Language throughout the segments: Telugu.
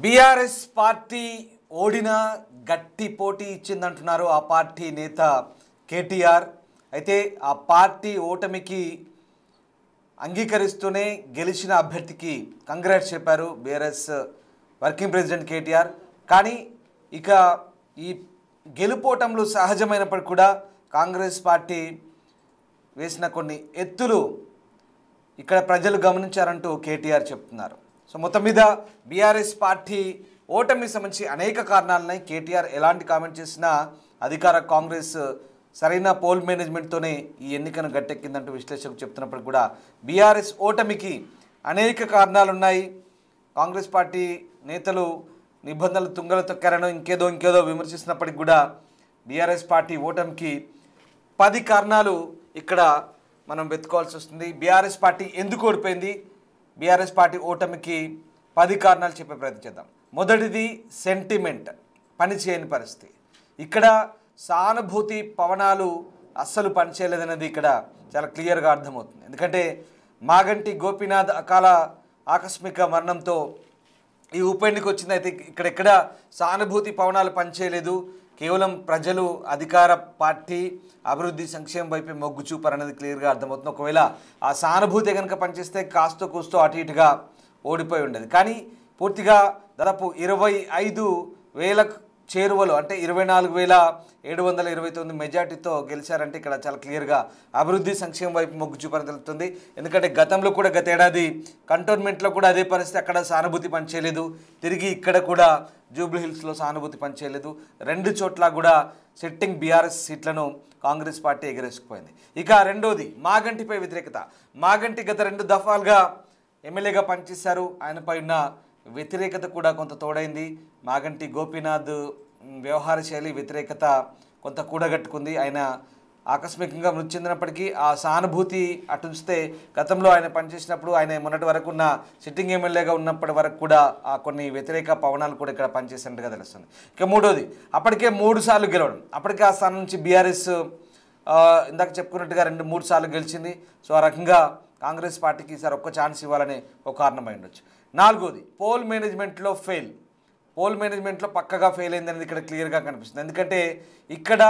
బీఆర్ఎస్ పార్టీ ఓడిన గట్టి పోటీ ఇచ్చిందంటున్నారు ఆ పార్టీ నేత కేటీఆర్. అయితే ఆ పార్టీ ఓటమికి అంగీకరిస్తూనే గెలిచిన అభ్యర్థికి కంగ్రాట్స్ చెప్పారు బీఆర్ఎస్ వర్కింగ్ ప్రెసిడెంట్ కేటీఆర్. కానీ ఇక ఈ గెలుపోటములు సహజమైనప్పటికీ కూడా కాంగ్రెస్ పార్టీ వేసిన కొన్ని ఎత్తులు ఇక్కడ ప్రజలు గమనించారంటూ కేటీఆర్ చెప్తున్నారు. సో మొత్తం మీద బీఆర్ఎస్ పార్టీ ఓటమికి సంబంధించి అనేక కారణాలున్నాయి. కేటీఆర్ ఎలాంటి కామెంట్ చేసినా అధికార కాంగ్రెస్ సరైన పోల్ మేనేజ్మెంట్తోనే ఈ ఎన్నికను గట్టెక్కిందంటూ విశ్లేషకులు చెప్తున్నప్పుడు కూడా బీఆర్ఎస్ ఓటమికి అనేక కారణాలు ఉన్నాయి. కాంగ్రెస్ పార్టీ నేతలు నిబంధనలు తుంగలు తొక్కారనో ఇంకేదో విమర్శిస్తున్నప్పటికి కూడా బీఆర్ఎస్ పార్టీ ఓటమికి 10 కారణాలు ఇక్కడ మనం వెతుకోవాల్సి వస్తుంది. బీఆర్ఎస్ పార్టీ ఎందుకు ఓడిపోయింది, బీఆర్ఎస్ పార్టీ ఓటమికి 10 కారణాలు చెప్పే ప్రయత్నం చేద్దాం. మొదటిది సెంటిమెంట్, పనిచేయని పరిస్థితి. ఇక్కడ సానుభూతి పవనాలు అస్సలు పనిచేయలేదనేది ఇక్కడ చాలా క్లియర్గా అర్థమవుతుంది. ఎందుకంటే మాగంటి గోపీనాథ్ అకాల ఆకస్మిక మరణంతో ఈ ఉప ఎన్నిక వచ్చింది. అయితే ఇక్కడెక్కడ సానుభూతి పవనాలు పనిచేయలేదు. కేవలం ప్రజలు అధికార పార్టీ అభివృద్ధి సంక్షేమం వైపు మొగ్గు చూపారనేది క్లియర్గా అర్థమవుతుంది. ఒకవేళ ఆ సానుభూతి కనుక పనిచేస్తే కాస్తో కూస్తో అటు ఇటుగా ఓడిపోయి ఉండేది. కానీ పూర్తిగా దాదాపు 25,000 చేరువలు అంటే 24,729 మెజార్టీతో గెలిచారంటే ఇక్కడ చాలా క్లియర్గా అభివృద్ధి సంక్షేమం వైపు మొగ్గు చూపని తెలుస్తుంది. ఎందుకంటే గతంలో కూడా గత ఏడాది కంటోన్మెంట్లో కూడా అదే పరిస్థితి, అక్కడ సానుభూతి పనిచేయలేదు. తిరిగి ఇక్కడ కూడా జూబ్లీ హిల్స్లో సానుభూతి పనిచేయలేదు. 2 చోట్ల కూడా సిట్టింగ్ బీఆర్ఎస్ సీట్లను కాంగ్రెస్ పార్టీ ఎగరేసుకుపోయింది. ఇక రెండోది మాగంటిపై వ్యతిరేకత. మాగంటి గత 2 దఫాలుగా ఎమ్మెల్యేగా పనిచేశారు. ఆయనపై ఉన్న వ్యతిరేకత కూడా కొంత తోడైంది. మాగంటి గోపీనాథ్ వ్యవహార శైలి వ్యతిరేకత కొంత కూడగట్టుకుంది. ఆయన ఆకస్మికంగా మృతి చెందినప్పటికీ ఆ సానుభూతి అటుంచితే గతంలో ఆయన పనిచేసినప్పుడు ఆయన మొన్నటి వరకు ఉన్న సిట్టింగ్ ఎమ్మెల్యేగా ఉన్నప్పటి వరకు కూడా ఆ కొన్ని వ్యతిరేక పవనాలు కూడా ఇక్కడ పనిచేసినట్టుగా తెలుస్తుంది. ఇక మూడోది అప్పటికే 3 సార్లు గెలవడం. అప్పటికే ఆ స్థానం నుంచి బీఆర్ఎస్ ఇందాక చెప్పుకున్నట్టుగా 2-3 సార్లు గెలిచింది. సో ఆ రకంగా కాంగ్రెస్ పార్టీకి ఈసారి ఒక్క ఛాన్స్ ఇవ్వాలనే ఒక కారణమై ఉండొచ్చు. నాలుగోది పోల్ మేనేజ్మెంట్లో ఫెయిల్. పోల్ మేనేజ్మెంట్లో పక్కగా ఫెయిల్ అయిందనేది ఇక్కడ క్లియర్గా కనిపిస్తుంది. ఎందుకంటే ఇక్కడ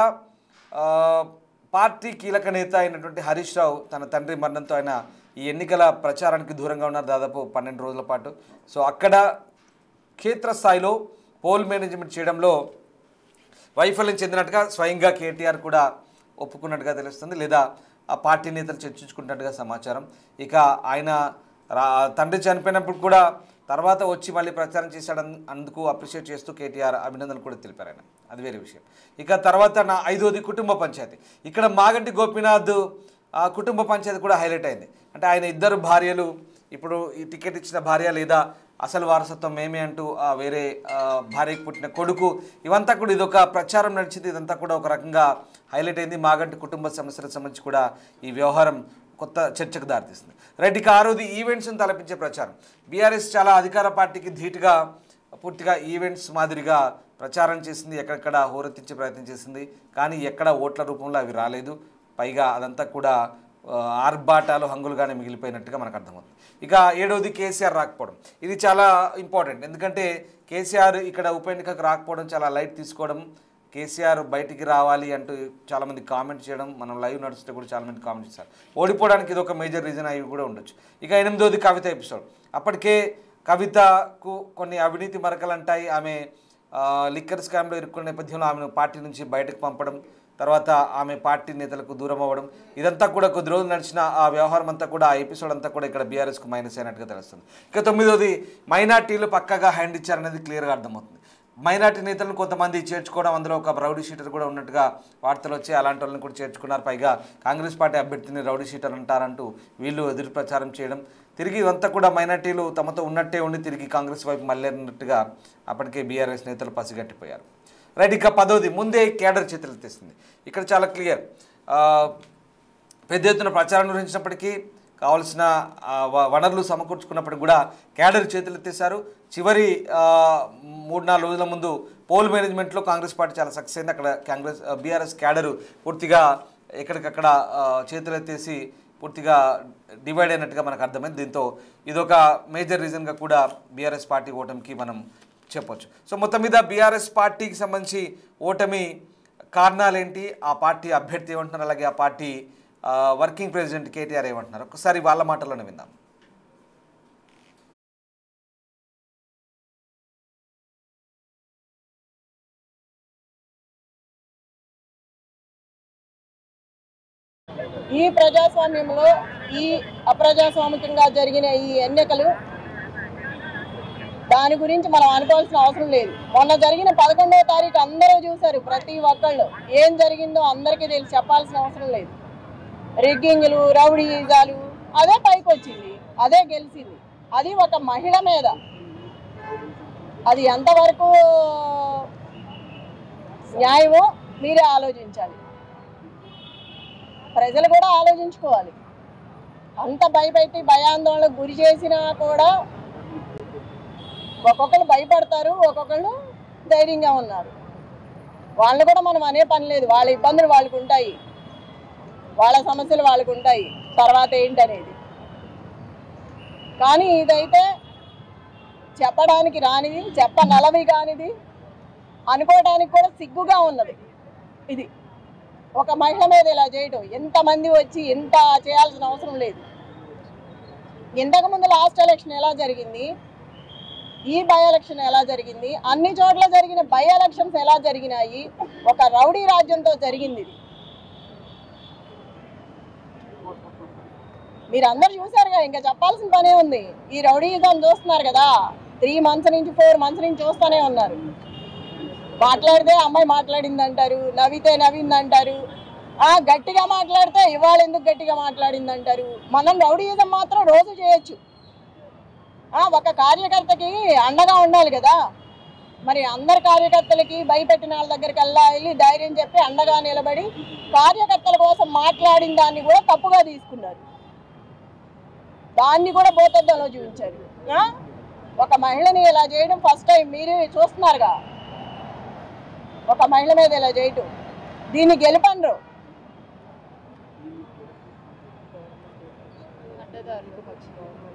పార్టీ కీలక నేత అయినటువంటి హరీష్ రావు తన తండ్రి మరణంతో ఆయన ఈ ఎన్నికల ప్రచారానికి దూరంగా ఉన్నారు దాదాపు 12 రోజుల పాటు. సో అక్కడ క్షేత్రస్థాయిలో పోల్ మేనేజ్మెంట్ చేయడంలో వైఫల్యం చెందినట్టుగా స్వయంగా కేటీఆర్ కూడా ఒప్పుకున్నట్టుగా తెలుస్తుంది, లేదా ఆ పార్టీ నేతలు చర్చించుకున్నట్టుగా సమాచారం. ఇక ఆయన తండ్రి చనిపోయినప్పుడు కూడా తర్వాత వచ్చి మళ్ళీ ప్రచారం చేశాడని అందుకు అప్రిషియేట్ చేస్తూ కేటీఆర్ అభినందనలు కూడా తెలిపారు ఆయన, అది వేరే విషయం. ఇక తర్వాత ఐదోది కుటుంబ పంచాయతీ. ఇక్కడ మాగంటి గోపీనాథ్ కుటుంబ పంచాయతీ కూడా హైలైట్ అయింది. అంటే ఆయన 2 భార్యలు, ఇప్పుడు ఈ టికెట్ ఇచ్చిన భార్య లేదా అసలు వారసత్వం మేమే అంటూ వేరే భార్యకు పుట్టిన కొడుకు, ఇవంతా కూడా ఇదొక ప్రచారం నడిచింది. ఇదంతా కూడా ఒక రకంగా హైలైట్ అయింది. మాగంటి కుటుంబ సమస్యలకు సంబంధించి కూడా ఈ వ్యవహారం కొత్త చర్చకు దారితీస్తుంది. రైట్, ఇక ఆరోది ఈవెంట్స్ని తలపించే ప్రచారం. బీఆర్ఎస్ చాలా అధికార పార్టీకి ధీటుగా పూర్తిగా ఈవెంట్స్ మాదిరిగా ప్రచారం చేసింది, ఎక్కడెక్కడ హోరెత్తించే ప్రయత్నం చేసింది. కానీ ఎక్కడ ఓట్ల రూపంలో అవి రాలేదు. పైగా అదంతా కూడా ఆర్భాటాలు హంగులుగానే మిగిలిపోయినట్టుగా మనకు అర్థమవుతుంది. ఇక ఏడవది కేసీఆర్ రాకపోవడం. ఇది చాలా ఇంపార్టెంట్. ఎందుకంటే కేసీఆర్ ఇక్కడ ఉప ఎన్నికకు రాకపోవడం చాలా లైట్ తీసుకోవడం, కేసీఆర్ బయటికి రావాలి అంటూ చాలామంది కామెంట్ చేయడం, మనం లైవ్ నడుస్తుంటే కూడా చాలామంది కామెంట్ చేశారు. ఓడిపోవడానికి ఇది ఒక మేజర్ రీజన్ అవి కూడా ఉండొచ్చు. ఇక 8వది కవిత ఎపిసోడ్. అప్పటికే కవితకు కొన్ని అవినీతి మరకలు అంటాయి. ఆమె లిక్కర్ స్కామ్లో ఇరుక్కున్న నేపథ్యంలో ఆమెను పార్టీ నుంచి బయటకు పంపడం, తర్వాత ఆమె పార్టీ నేతలకు దూరం అవ్వడం, ఇదంతా కూడా కొద్ది రోజులు నడిచిన ఆ వ్యవహారం అంతా కూడా ఆ ఎపిసోడ్ అంతా కూడా ఇక్కడ బీఆర్ఎస్కు మైనస్ అయినట్టుగా తెలుస్తుంది. ఇక 9వది మైనార్టీలు పక్కగా హ్యాండ్ ఇచ్చారనేది క్లియర్గా అర్థమవుతుంది. మైనార్టీ నేతలను కొంతమంది చేర్చుకోవడం, అందులో ఒక రౌడీ షీటర్ కూడా ఉన్నట్టుగా వార్తలు వచ్చి అలాంటి వాళ్ళని కూడా చేర్చుకున్నారు. పైగా కాంగ్రెస్ పార్టీ అభ్యర్థిని రౌడీ షీటర్ అంటారంటూ వీళ్ళు ఎదురు ప్రచారం చేయడం, తిరిగి ఇదంతా కూడా మైనార్టీలు తమతో ఉన్నట్టే ఉండి తిరిగి కాంగ్రెస్ వైపు మళ్ళేనట్టుగా అప్పటికే బీఆర్ఎస్ నేతలు పసిగట్టిపోయారు. రైట్, ఇక 10వది ముందే కేడర్ చేతులెత్తేసింది. ఇక్కడ చాలా క్లియర్, పెద్ద ఎత్తున ప్రచారం నిర్వహించినప్పటికీ కావాల్సిన వనరులు సమకూర్చుకున్నప్పటికి కూడా క్యాడర్ చేతులెత్తేశారు. చివరి 3-4 రోజుల ముందు పోల్ మేనేజ్మెంట్లో కాంగ్రెస్ పార్టీ చాలా సక్సెస్ అయింది. అక్కడ బీఆర్ఎస్ క్యాడరు పూర్తిగా ఎక్కడికక్కడ చేతులెత్తేసి పూర్తిగా డివైడ్ అయినట్టుగా మనకు అర్థమైంది. దీంతో ఇదొక మేజర్ రీజన్గా కూడా బీఆర్ఎస్ పార్టీ ఓటమికి మనం చెప్పొచ్చు. సో మొత్తం మీద బీఆర్ఎస్ పార్టీకి సంబంధించి ఓటమి కారణాలేంటి, ఆ పార్టీ అభ్యర్థి ఏమంటున్నారు, అలాగే ఆ పార్టీ వర్కింగ్ ప్రెసిడెంట్ కేటీఆర్ ఏమంటున్నారు, ఒకసారి వాళ్ళ మాటల్లోనే విందాం. ఈ ప్రజాస్వామ్యంలో ఈ అప్రజాస్వామికంగా జరిగిన ఈ ఎన్నికలు దాని గురించి మనం అనుకోవాల్సిన అవసరం లేదు. మొన్న జరిగిన 11వ తారీఖు అందరూ చూశారు, ప్రతి ఒక్కళ్ళు ఏం జరిగిందో అందరికీ తెలిసి చెప్పాల్సిన అవసరం లేదు. రిగ్గింగ్లు, రౌడీజాలు, అదే పైకి వచ్చింది, అదే గెలిచింది. అది ఒక మహిళ మీద. అది ఎంతవరకు న్యాయమో మీరే ఆలోచించాలి, ప్రజలు కూడా ఆలోచించుకోవాలి. అంత భయపెట్టి భయాందోళనకు గురి చేసినా కూడా ఒక్కొక్కరు భయపడతారు, ఒక్కొక్కళ్ళు ధైర్యంగా ఉన్నారు. వాళ్ళు కూడా మనం అనే పని లేదు, వాళ్ళ ఇబ్బందులు వాళ్ళకు ఉంటాయి, వాళ్ళ సమస్యలు వాళ్ళకు ఉంటాయి, తర్వాత ఏంటనేది. కానీ ఇదైతే చెప్పడానికి రానిది, చెప్పనలవి కానిది, అనుకోవడానికి కూడా సిగ్గుగా ఉన్నది. ఇది ఒక మహిళ మీద ఇలా చేయటం, ఎంతమంది వచ్చి ఎంత చేయాల్సిన అవసరం లేదు. ఇంతకుముందు లాస్ట్ ఎలక్షన్ ఎలా జరిగింది, ఈ బై ఎలక్షన్ ఎలా జరిగింది, అన్ని చోట్ల జరిగిన బై ఎలక్షన్స్ ఎలా జరిగినాయి, ఒక రౌడీ రాజ్యంతో జరిగింది. ఇది మీరు అందరు చూసారుగా, ఇంకా చెప్పాల్సిన పనే ఉంది. ఈ రౌడీజం చూస్తున్నారు కదా, 3 months నుంచి 4 months నుంచి చూస్తూనే ఉన్నారు. మాట్లాడితే అమ్మాయి మాట్లాడింది అంటారు, నవ్వితే నవ్వింది అంటారు, గట్టిగా మాట్లాడితే ఇవాళ ఎందుకు గట్టిగా మాట్లాడింది అంటారు. మనం రౌడీజం మాత్రం రోజు చేయొచ్చు. ఒక కార్యకర్తకి అండగా ఉండాలి కదా. మరి అందరు కార్యకర్తలకి భయపెట్టిన వాళ్ళ దగ్గరికి వెళ్ళి ధైర్యం చెప్పి అండగా నిలబడి కార్యకర్తల కోసం మాట్లాడిన దాన్ని కూడా తప్పుగా తీసుకున్నారు, దాన్ని కూడా భూతద్దంలో చూపించారు. ఒక మహిళని ఇలా చేయడం ఫస్ట్ టైం మీరు చూస్తున్నారుగా, ఒక మహిళ మీద ఇలా చేయటం. దీన్ని గెలుపండ్రు,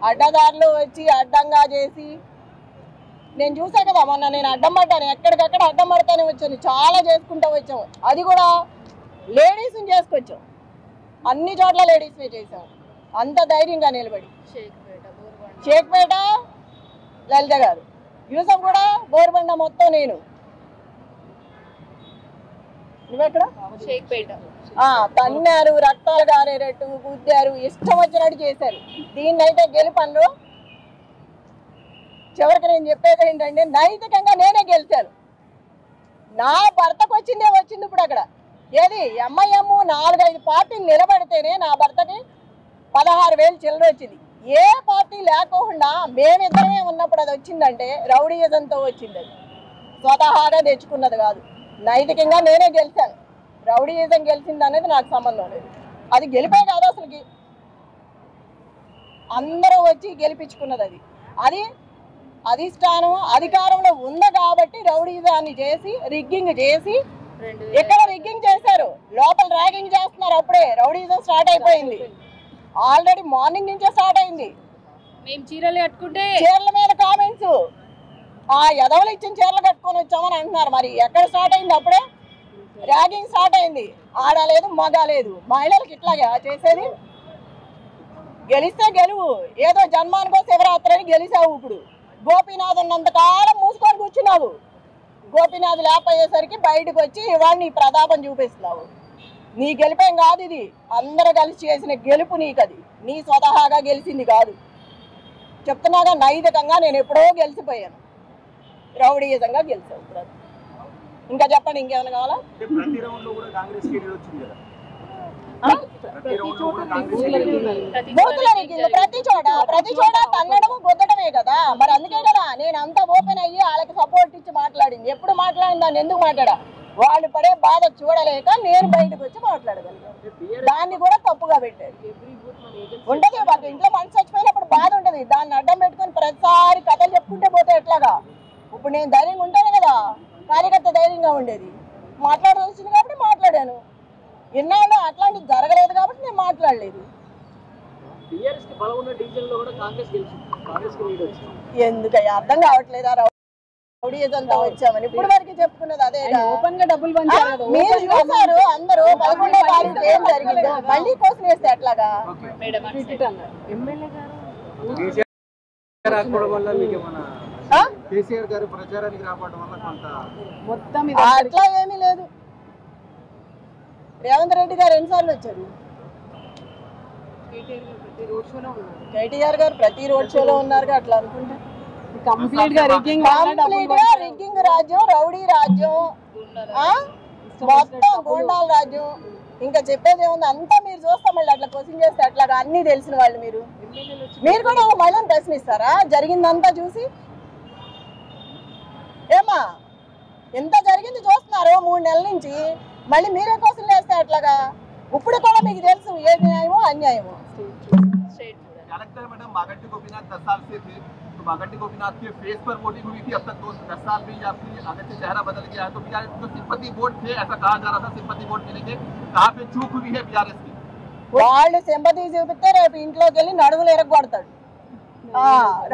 అడ్డదారులు వచ్చి అడ్డంగా చేసి. నేను చూసా కదా మొన్న, నేను అడ్డం పడ్డాను, ఎక్కడికక్కడ అడ్డం పడతానే వచ్చాను, చాలా చేసుకుంటూ వచ్చాము. అది కూడా లేడీస్ని చేసుకొచ్చాం, అన్ని చోట్ల లేడీస్నే చేసాం, అంత ధైర్యంగా నిలబడి. షేక్పేట లలిత గారు, యూసఫ్ కూడా బోర్బండ మొత్తం నేను. నువ్వెక్కడ? షేక్పేట. తన్నారు, రక్తాలు గారేటట్టు గుద్దారు, ఇష్టం వచ్చినట్టు చేశారు. దీన్నైతే గెలుపన్ను. చివరికి నేను చెప్పేది ఏంటంటే, నైతికంగా నేనే గెలిచాను. నా భర్తకు వచ్చిందే వచ్చింది. ఇప్పుడు అక్కడ ఏది ఎంఐఎం 4-5 పార్టీలు నిలబడితేనే నా భర్తకి 16,000 చిల్లర వచ్చింది. ఏ పార్టీ లేకుండా మేమిద్దరమే ఉన్నప్పుడు అది వచ్చిందంటే రౌడీయిజంతో వచ్చింది. అది స్వతహాగా తెచ్చుకున్నది కాదు. నైతికంగా నేనే గెలిచాను. రౌడీయిజం గెలిచింది అనేది నాకు సంబంధం లేదు. అది గెలిపే కాదు, అసలుకి అందరూ వచ్చి గెలిపించుకున్నది. అది అది అధిష్టానం అధికారంలో ఉంది కాబట్టి రౌడీజాన్ని చేసి రిగ్గింగ్ చేసి, ఎక్కడ రిగ్గింగ్ చేశారు, లోపల ర్యాగింగ్ చేస్తున్నారు. అప్పుడే రౌడీజం స్టార్ట్ అయిపోయింది. ఆల్రెడీ మార్నింగ్ నుంచే స్టార్ట్ అయింది. మేము చీరలు కట్టుకుంటే చీరల మీద కామెంట్స్, ఎదవలు ఇచ్చిన చీరలు కట్టుకొని వచ్చామని అంటున్నారు. మరి ఎక్కడ స్టార్ట్ అయింది? అప్పుడే ర్యాగింగ్ స్టార్ట్ అయింది. ఆడలేదు, మగ లేదు, మహిళలకు ఇట్లాగా చేసేది. గెలిస్తే గెలువు, ఏదో జన్మానికో శివరాత్రి అని గెలిచావు. ఇప్పుడు గోపీనాథ్ ఉన్నంతకాలం మూసుకొని కూర్చున్నావు. గోపీనాథ్ లేకపోయేసరికి బయటకు వచ్చి ఇవాళ నీ ప్రతాపం చూపిస్తున్నావు. నీ గెలిపేం కాదు, ఇది అందరూ కలిసి చేసిన గెలుపు. నీకు అది నీ స్వతహాగా గెలిచింది కాదు. చెప్తున్నాగా, నైతికంగా నేను ఎప్పుడో గెలిచిపోయాను, రౌడీయిజంగా గెలిచావు. ఇప్పుడు ఇంకా చెప్పండి, ఇంకేమైనా కావాలా? ప్రతి చోట తన్నడము గుద్దడమే కదా. మరి అందుకే కదా నేను అంతా ఓపెన్ అయ్యి వాళ్ళకి సపోర్ట్ ఇచ్చి మాట్లాడింది. ఎప్పుడు మాట్లాడిన దాన్ని ఎందుకు మాట్లాడా? వాళ్ళు పడే బాధ చూడలేక నేను బయటకు వచ్చి మాట్లాడగలిగాను. దాన్ని కూడా తప్పుగా పెట్టారు. ఉంటది, వాళ్ళ ఇంట్లో మనసు చచ్చిపోయినప్పుడు బాధ ఉంటది. దాన్ని అడ్డం పెట్టుకొని ప్రతిసారి కథలు చెప్పుకుంటే పోతే ఎట్లాగా? ఇప్పుడు నేను ధైర్యంగా ఉంటాను కదా, కార్యకర్త ధైర్యంగా ఉండేది. మాట్లాడవలసింది కాబట్టి మాట్లాడాను. ఎన్నాళ్ళు అట్లాంటివి జరగలేదు కాబట్టి నేను మాట్లాడలేదు. టీఆర్ఎస్ కి బలం ఉన్న డివిజన్ లో కూడా కాంగ్రెస్ గెలిచింది, కాంగ్రెస్ కి లీడ్ వచ్చింది. ఎందుకయ్యా అర్థం కావట్లేదా? రౌడీజంతో వచ్చామని ఇప్పుడు వరకు చెప్పుకున్నది అదే. ఓపెన్ గా డబ్బులు పంచారు కదా. మీరు చూసారు అందరూ 11వ తారీఖు ఏం జరిగిందో. మళ్ళీ కోసం వేస్తే ఎట్లాగా? మేడం ఎమ్మెల్యే గారు రాకపోవడం వల్ల మీకు ఏమన్నా కేసీఆర్ గారు ప్రచారానికి రావడం వల్ల కొంత మొత్తం అట్లా ఏమీ లేదు. రేవంత్ రెడ్డి గారు ఎన్నిసార్లు వచ్చారు? కేటీఆర్ గారు ప్రతి రోడ్ షోలో ఉన్నారు. అట్లా అనుకుంటే కంప్లీట్ గా రిగ్గింగ్ రిగ్గింగ్ రాజ్యం, రౌడీ రాజ్యం, మొత్తం గోండాల రాజ్యం. ఇంకా చెప్పేది ఏముంది? అంతా మీరు చూస్తాం. మళ్ళీ అట్లా క్వశ్చన్ చేస్తే అట్లాగా అన్ని తెలిసిన వాళ్ళు మీరు కూడా ఒక మహిళను ప్రశ్నిస్తారా జరిగిందంతా చూసి? ఏమా ఎంత జరిగింది చూస్తున్నారు 3 నెలల నుంచి, మళ్ళీ మీరే క్వశ్చన్ వేస్తే అట్లాగా? ఇప్పుడు కూడా మీకు తెలుసు ఏది న్యాయమో అన్యాయమో. कलेक्टर मैडम मागंटी गोपीनाथ 10 साल से थे, तो मागंटी गोपीनाथ के फेस पर वोटिंग हुई थी। अब तक 10 साल में या फिर अगर से चेहरा बदल गया है, तो बीआरएस जो सिंपैथी वोट थे ऐसा कहा जा रहा था, सिंपैथी वोट मिलेंगे, कहाँ पे चूक हुई है बीआरएस की? వాళ్ళు సింపతి చూపిస్తే రేపు ఇంట్లోకి వెళ్ళి నడుములు ఎరగొడతాడు.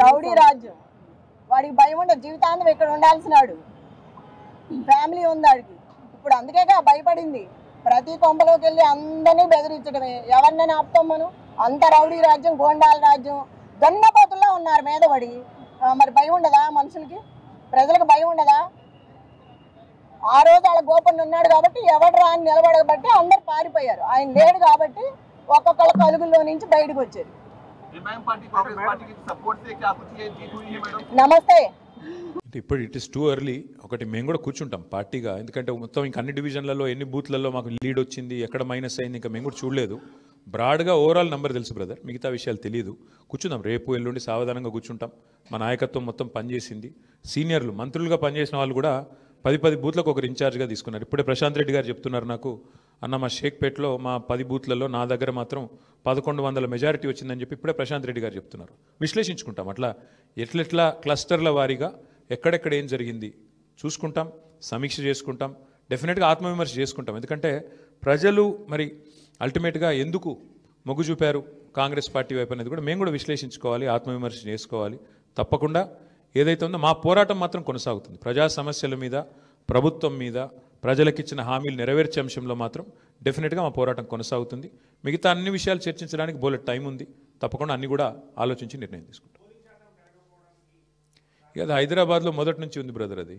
రౌడీ రాజ్యం. వాడికి భయం ఉండదు, జీవితాంతం ఇక్కడ ఉండాల్సినాడు. ఫ్యామిలీ ఉంది వాడికి. ఇప్పుడు అందుకేగా భయపడింది. ప్రతి కొంపలోకి వెళ్ళి అందరినీ బెదిరించడమే. ఎవరినైనా ఆపుతాం మనం? అంత రౌడీ రాజ్యం, గోండాల రాజ్యం, గన్నపోతుల్లో ఉన్నారు మీద పడి. మరి భయం ఉండదా మనుషులకి? ప్రజలకు భయం ఉండదా? ఆ రోజు వాళ్ళ గోపన్న ఉన్నాడు కాబట్టి ఎవడు రాని నిలబడబట్టి అందరు పారిపోయారు. ఆయన లేడు కాబట్టి ఒక్కొక్కళ్ళ కలుగుల్లో నుంచి బయటకు వచ్చారు. నమస్తే. ఇప్పుడు ఇట్ ఇస్ టూ ఎర్లీ. ఒకటి మేము కూడా కూర్చుంటాం పార్టీగా, ఎందుకంటే మొత్తం ఇంకా అన్ని డివిజన్లలో ఎన్ని బూత్లలో మాకు లీడ్ వచ్చింది, ఎక్కడ మైనస్ అయింది, ఇంకా మేము కూడా చూడలేదు. బ్రాడ్గా ఓవరాల్ నెంబర్ తెలుసు బ్రదర్, మిగతా విషయాలు తెలియదు. కూర్చుందాం, రేపు ఎల్లుండి సావధానంగా కూర్చుంటాం. మా నాయకత్వం మొత్తం పనిచేసింది. సీనియర్లు మంత్రులుగా పనిచేసిన వాళ్ళు కూడా 10 బూత్లకు ఒకరు ఇన్ఛార్జ్గా తీసుకున్నారు. ఇప్పుడే ప్రశాంత్ రెడ్డి గారు చెప్తున్నారు నాకు, అన్న మా షేక్పేట్లో మా 10 బూత్లలో నా దగ్గర మాత్రం 1100 మెజారిటీ వచ్చిందని చెప్పి ఇప్పుడే ప్రశాంత్ రెడ్డి గారు చెప్తున్నారు. విశ్లేషించుకుంటాం అట్లా ఎట్లెట్లా క్లస్టర్ల వారీగా ఎక్కడెక్కడ ఏం జరిగింది చూసుకుంటాం, సమీక్ష చేసుకుంటాం, డెఫినెట్గా ఆత్మవిమర్శ చేసుకుంటాం. ఎందుకంటే ప్రజలు మరి అల్టిమేట్గా ఎందుకు మొగ్గు చూపారు కాంగ్రెస్ పార్టీ వైపు అనేది కూడా మేము కూడా విశ్లేషించుకోవాలి, ఆత్మవిమర్శ చేసుకోవాలి. తప్పకుండా ఏదైతే ఉందో మా పోరాటం మాత్రం కొనసాగుతుంది. ప్రజా సమస్యల మీద, ప్రభుత్వం మీద, ప్రజలకిచ్చిన హామీలు నెరవేర్చే అంశంలో మాత్రం డెఫినెట్గా మా పోరాటం కొనసాగుతుంది. మిగతా అన్ని విషయాలు చర్చించడానికి బోలెడ్ టైం ఉంది. తప్పకుండా అన్ని కూడా ఆలోచించి నిర్ణయం తీసుకుంటాం. ఇక అది హైదరాబాద్లో మొదటి నుంచి ఉంది బ్రదర్ అది.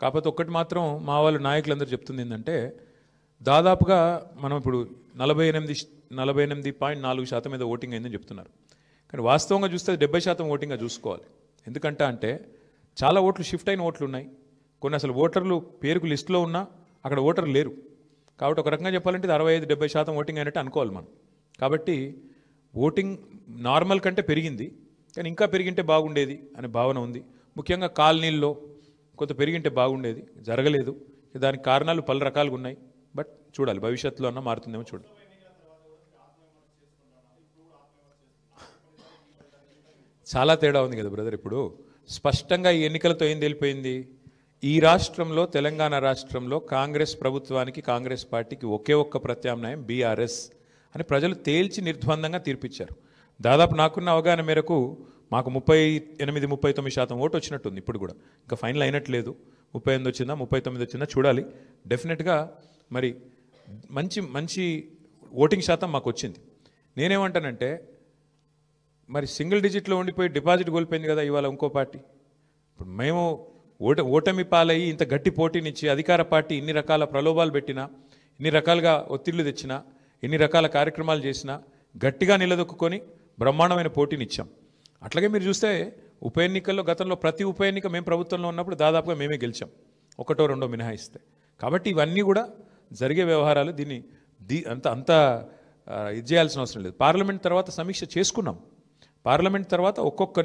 కాకపోతే ఒక్కటి మాత్రం మా వాళ్ళు నాయకులందరూ చెప్తుంది ఏంటంటే, దాదాపుగా మనం ఇప్పుడు 48.4% మీద ఓటింగ్ అయిందని చెప్తున్నారు. కానీ వాస్తవంగా చూస్తే 70% ఓటింగ్గా చూసుకోవాలి. ఎందుకంటే అంటే చాలా ఓట్లు షిఫ్ట్ అయిన ఓట్లు ఉన్నాయి. కొన్ని అసలు ఓటర్లు పేరుకు లిస్టులో ఉన్నా అక్కడ ఓటర్లు లేరు. కాబట్టి ఒక రకంగా చెప్పాలంటే 65-70% ఓటింగ్ అయినట్టు అనుకోవాలి మనం. కాబట్టి ఓటింగ్ నార్మల్ కంటే పెరిగింది, కానీ ఇంకా పెరిగింటే బాగుండేది అనే భావన ఉంది. ముఖ్యంగా కాలనీల్లో కొంత పెరిగింటే బాగుండేది, జరగలేదు. దానికి కారణాలు పలు రకాలుగా ఉన్నాయి. బట్ చూడాలి, భవిష్యత్తులో అన్న మారుతుందేమో చూడాలి. చాలా తేడా ఉంది కదా బ్రదర్. ఇప్పుడు స్పష్టంగా ఈ ఎన్నికలతో ఏం తెలిపోయింది? ఈ రాష్ట్రంలో, తెలంగాణ రాష్ట్రంలో కాంగ్రెస్ ప్రభుత్వానికి, కాంగ్రెస్ పార్టీకి ఒకే ఒక్క ప్రత్యామ్నాయం బీఆర్ఎస్ అని ప్రజలు తేల్చి నిర్ద్వందంగా తీర్పిచ్చారు. దాదాపు నాకున్న అవగాహన మేరకు మాకు 38-39% ఓటు వచ్చినట్టుంది. ఇప్పుడు కూడా ఇంకా ఫైనల్ అయినట్లేదు. 38 వచ్చిందా 39 వచ్చిందా చూడాలి. డెఫినెట్గా మరి మంచి ఓటింగ్ శాతం మాకు వచ్చింది. నేనేమంటానంటే, మరి సింగిల్ డిజిట్లో ఉండిపోయి డిపాజిట్ కోల్పోయింది కదా ఇవాళ ఇంకో పార్టీ. ఇప్పుడు మేము ఓటమి పాలయ్యి ఇంత గట్టి పోటీనిచ్చి అధికార పార్టీ ఇన్ని రకాల ప్రలోభాలు పెట్టినా, ఇన్ని రకాలుగా ఒత్తిళ్లు తెచ్చినా, ఎన్ని రకాల కార్యక్రమాలు చేసినా గట్టిగా నిలదొక్కుని బ్రహ్మాండమైన పోటీనిచ్చాం. అట్లాగే మీరు చూస్తే ఉప ఎన్నికల్లో గతంలో ప్రతి ఉప ఎన్నిక మేము ప్రభుత్వంలో ఉన్నప్పుడు దాదాపుగా మేమే గెలిచాం, 1-2 మినహాయిస్తే. కాబట్టి ఇవన్నీ కూడా జరిగే వ్యవహారాలు. దీన్ని అంత ఇది చేయాల్సిన అవసరం లేదు. పార్లమెంట్ తర్వాత సమీక్ష చేసుకున్నాం. పార్లమెంట్ తర్వాత ఒక్కొక్క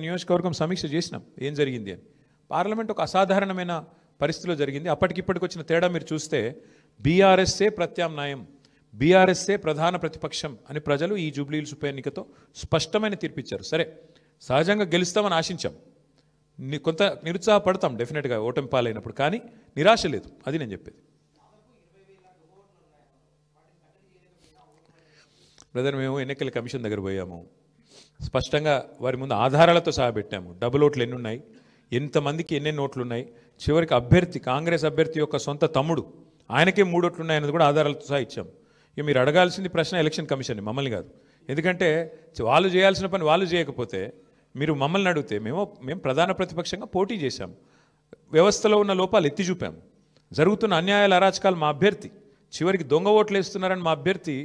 నియోజకవర్గం సమీక్ష చేసినాం ఏం జరిగింది అని. పార్లమెంట్ ఒక అసాధారణమైన పరిస్థితిలో జరిగింది. అప్పటికిప్పటికి వచ్చిన తేడా మీరు చూస్తే బీఆర్ఎస్ఏ ప్రత్యామ్నాయం, బీఆర్ఎస్ఏ ప్రధాన ప్రతిపక్షం అని ప్రజలు ఈ జూబ్లీహిల్స్ ఉప ఎన్నికతో స్పష్టమైన తీర్పిచ్చారు. సరే, సహజంగా గెలుస్తామని ఆశించాం, కొంత నిరుత్సాహపడతాం డెఫినెట్గా ఓటమి పాలైనప్పుడు, కానీ నిరాశ లేదు. అది నేను చెప్పేది. బ్రదర్ మేము ఎన్నికల కమిషన్ దగ్గర పోయాము, స్పష్టంగా వారి ముందు ఆధారాలతో సహా పెట్టాము. డబుల్ ఓట్లు ఎన్ని ఉన్నాయి, ఎంతమందికి ఎన్నెన్ని ఓట్లు ఉన్నాయి, చివరికి అభ్యర్థి కాంగ్రెస్ అభ్యర్థి యొక్క సొంత తమ్ముడు ఆయనకే 3 ఓట్లు ఉన్నాయన్నది కూడా ఆధారాలతో సహా ఇచ్చాము. ఇక మీరు అడగాల్సింది ప్రశ్న ఎలక్షన్ కమిషన్ మమ్మల్ని కాదు. ఎందుకంటే వాళ్ళు చేయాల్సిన పని వాళ్ళు చేయకపోతే మీరు మమ్మల్ని అడిగితే మేము ప్రధాన ప్రతిపక్షంగా పోటీ చేశాము, వ్యవస్థలో ఉన్న లోపాలు ఎత్తి చూపాము, జరుగుతున్న అన్యాయాల అరాచకాలు మా అభ్యర్థి, చివరికి దొంగ ఓట్లు వేస్తున్నారని మా అభ్యర్థి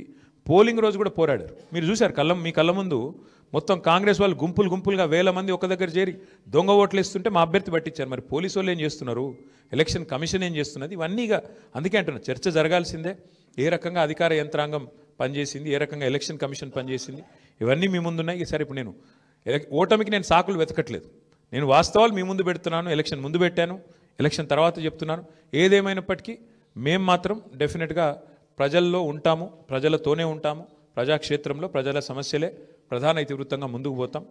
పోలింగ్ రోజు కూడా పోరాడారు. మీరు చూశారు మీ కళ్ళ ముందు మొత్తం కాంగ్రెస్ వాళ్ళు గుంపులుగా వేల మంది ఒక దగ్గర చేరి దొంగ ఓట్లు వేస్తుంటే మా అభ్యర్థి పట్టించారు. మరి పోలీసు వాళ్ళు ఏం చేస్తున్నారు, ఎలక్షన్ కమిషన్ ఏం చేస్తున్నది, ఇవన్నీగా అందుకే అంటున్నా చర్చ జరగాల్సిందే. ఏ రకంగా అధికార యంత్రాంగం పనిచేసింది, ఏ రకంగా ఎలక్షన్ కమిషన్ పనిచేసింది, ఇవన్నీ మీ ముందున్నాయి. ఈసారి ఇప్పుడు నేను ఓటమికి నేను సాకులు వెతకట్లేదు, నేను వాస్తవాలు మీ ముందు పెడుతున్నాను. ఎలక్షన్ ముందు పెట్టాను, ఎలక్షన్ తర్వాత చెప్తున్నాను. ఏదేమైనప్పటికీ మేము మాత్రం డెఫినెట్గా ప్రజల్లో ఉంటాము, ప్రజలతోనే ఉంటాము. ప్రజాక్షేత్రంలో ప్రజల సమస్యలే ప్రధాన ఇతివృత్తంగా ముందుకు పోతాం,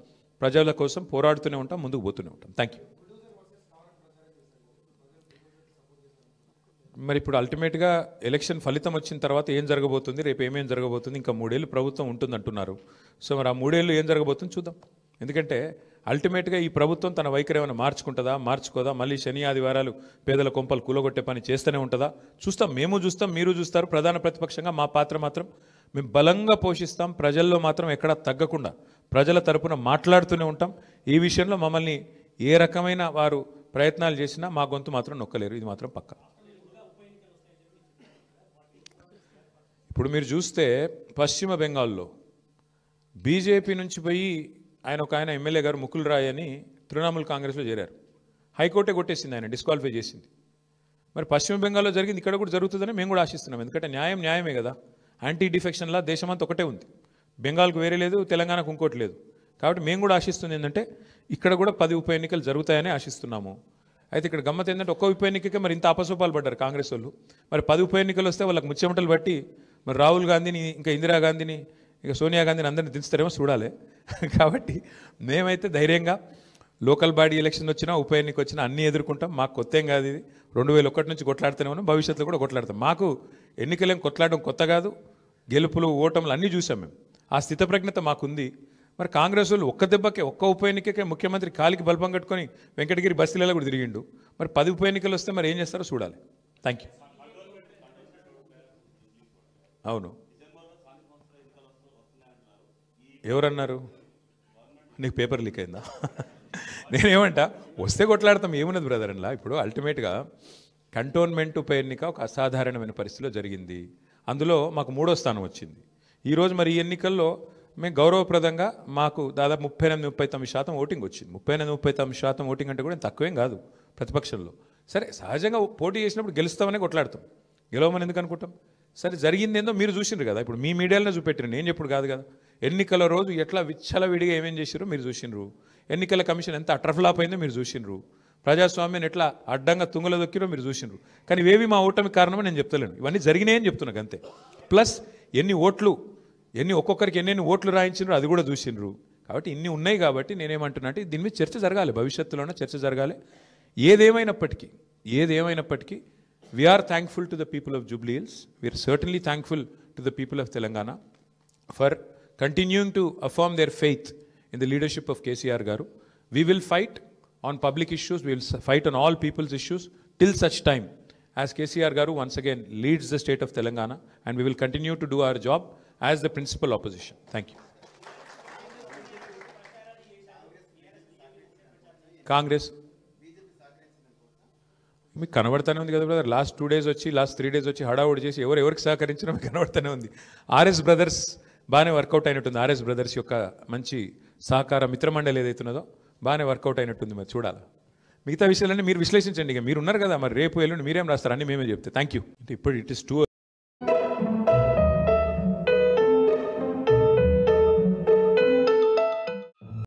ప్రజల కోసం పోరాడుతూనే ఉంటాం, ముందుకు పోతూనే ఉంటాం. Thank you. మరి ఇప్పుడు అల్టిమేట్గా ఎలక్షన్ ఫలితం వచ్చిన తర్వాత ఏం జరగబోతుంది, రేపు ఏమేం జరగబోతుంది, ఇంకా 3 ఏళ్ళు ప్రభుత్వం ఉంటుంది అంటున్నారు. సో మరి ఆ 3 ఏళ్ళు ఏం జరగబోతుంది చూద్దాం. ఎందుకంటే అల్టిమేట్గా ఈ ప్రభుత్వం తన వైఖరి ఏమైనా మార్చుకుంటుందా, మార్చుకోదా, మళ్ళీ శని ఆదివారాలు పేదల కొంపలు కూలగొట్టే పని చేస్తూనే ఉంటుందా చూస్తాం. మేము చూస్తాం, మీరు చూస్తారు. ప్రధాన ప్రతిపక్షంగా మా పాత్ర మాత్రం మేము బలంగా పోషిస్తాం. ప్రజల్లో మాత్రం ఎక్కడా తగ్గకుండా ప్రజల తరపున మాట్లాడుతూనే ఉంటాం. ఈ విషయంలో మమ్మల్ని ఏ రకమైన వారు ప్రయత్నాలు చేసినా మా గొంతు మాత్రం నొక్కలేరు, ఇది మాత్రం పక్కా. ఇప్పుడు మీరు చూస్తే పశ్చిమ బెంగాల్లో బీజేపీ నుంచి పోయి ఒక ఆయన ఎమ్మెల్యే గారు ముకుల్ రాయ్ అని తృణమూల్ కాంగ్రెస్లో చేరారు. హైకోర్టే కొట్టేసింది, ఆయన డిస్క్వాలిఫై చేసింది. మరి పశ్చిమ బెంగాల్లో జరిగింది ఇక్కడ కూడా జరుగుతుందని మేము కూడా ఆశిస్తున్నాం. ఎందుకంటే న్యాయమే కదా. యాంటీ డిఫెక్షన్లా దేశమంతా ఒకటే ఉంది, బెంగాల్కు వేరే లేదు, తెలంగాణకు ఇంకోటి లేదు. కాబట్టి మేము కూడా ఆశిస్తుంది ఏంటంటే ఇక్కడ కూడా 10 ఉప ఎన్నికలు జరుగుతాయని ఆశిస్తున్నాము. అయితే ఇక్కడ గమ్మత్ ఏంటంటే ఒక్క ఉప ఎన్నికకే మరి ఇంత అపసోపాలు పడ్డారు కాంగ్రెస్ వాళ్ళు. మరి 10 ఉప ఎన్నికలు వస్తే వాళ్ళకి ముచ్చెమటలు బట్టి మరి రాహుల్ గాంధీని, ఇంకా ఇందిరాగాంధీని, ఇంకా సోనియా గాంధీని అందరిని దించుతారేమో చూడాలి. కాబట్టి మేమైతే ధైర్యంగా లోకల్ బాడీ ఎలక్షన్ వచ్చినా ఉప ఎన్నిక వచ్చినా అన్నీ ఎదుర్కొంటాం. మాకు కొత్త ఏం కాదు, ఇది 2001 నుంచి కొట్లాడుతూనే ఉన్నాం, భవిష్యత్తులో కూడా కొట్లాడతాం. మాకు ఎన్నికలేం కొట్లాడడం కొత్త కాదు, గెలుపులు ఓటములు అన్నీ చూసాం మేము. ఆ స్థితప్రజ్ఞత మాకుంది. మరి కాంగ్రెస్ వాళ్ళు ఒక్క దెబ్బకే ఒక్క ఉప ఎన్నికకే ముఖ్యమంత్రి కాలికి బల్పం కట్టుకొని వెంకటగిరి బస్తీలలో కూడా తిరిగిండు. మరి 10 ఉప ఎన్నికలు వస్తే మరి ఏం చేస్తారో చూడాలి. Thank you. అవును, ఎవరన్నారు? నీకు పేపర్ లీక్ అయిందా? నేనేమంటా, వస్తే కొట్లాడతాం, ఏమున్నది బ్రదర్ అలా. ఇప్పుడు అల్టిమేట్గా కంటోన్మెంట్ ఉప ఎన్నిక ఒక అసాధారణమైన పరిస్థితిలో జరిగింది. అందులో మాకు 3వ స్థానం వచ్చింది. ఈరోజు మరి ఈ ఎన్నికల్లో మేము గౌరవప్రదంగా మాకు దాదాపు 38-39% ఓటింగ్ వచ్చింది. 38-39% ఓటింగ్ అంటే కూడా తక్కువేం కాదు ప్రతిపక్షంలో. సరే, సహజంగా పోటీ చేసినప్పుడు గెలుస్తామనే కొట్లాడతాం, గెలవమని ఎందుకు అనుకుంటాం? సరే, జరిగింది ఏందో మీరు చూసిండ్రు కదా, ఇప్పుడు మీ మీడియాలోనే చూపెట్టారు, నేను చెప్పుడు కాదు కదా. ఎన్నికల రోజు ఎట్లా విచ్చలవిడిగా ఏమేం చేసిరో మీరు చూసిండ్రు, ఎన్నికల కమిషన్ ఎంత అట్రఫ్లాప్ అయిందో మీరు చూసిండ్రు, ప్రజాస్వామ్యాన్ని ఎట్లా అడ్డంగా తుంగలో దొక్కిరో మీరు చూసిండ్రు. కానీ ఇవేవి మా ఓటమి కారణమని నేను చెప్తలేను, ఇవన్నీ జరిగినాయని చెప్తున్నాను అంతే. ప్లస్ ఒక్కొక్కరికి ఎన్నెన్ని ఓట్లు రాయించిండ్రు అది కూడా చూసిండ్రు. కాబట్టి ఇన్ని ఉన్నాయి. కాబట్టి నేనేమంటున్నా అంటే దీని మీద చర్చ జరగాలి, భవిష్యత్తులోనే చర్చ జరగాలి. ఏదేమైనప్పటికీ we are thankful to the people of Jubilee Hills. We are certainly thankful to the people of Telangana for continuing to affirm their faith in the leadership of KCR Garu. We will fight on public issues, we will fight on all people's issues till such time as KCR Garu once again leads the state of Telangana, and we will continue to do our job as the principal opposition. Thank you. Congress మీకు కనబడతానే ఉంది కదా బ్రదర్. లాస్ట్ 3 డేస్ వచ్చి హడావుడి చేసి ఎవరికి సహకరించినా మీకు కనబడతానే ఉంది. ఆర్ఎస్ బ్రదర్స్ బాగానే వర్కౌట్ అయినట్టుంది. ఆర్ఎస్ బ్రదర్స్ యొక్క మంచి సహకార మిత్రమండలి ఏదైతున్నదో బాగానే వర్కౌట్ అయినట్టుంది. మరి చూడాలి. మిగతా విషయాలన్నీ మీరు విశ్లేషించండి. ఇక మీరు ఉన్నారు కదా, మరి రేపు ఎల్లుండి మీరేం రాస్తారు అన్నీ మేమే చెప్తే. Thank you. అంటే ఇప్పుడు ఇట్ ఇస్ 2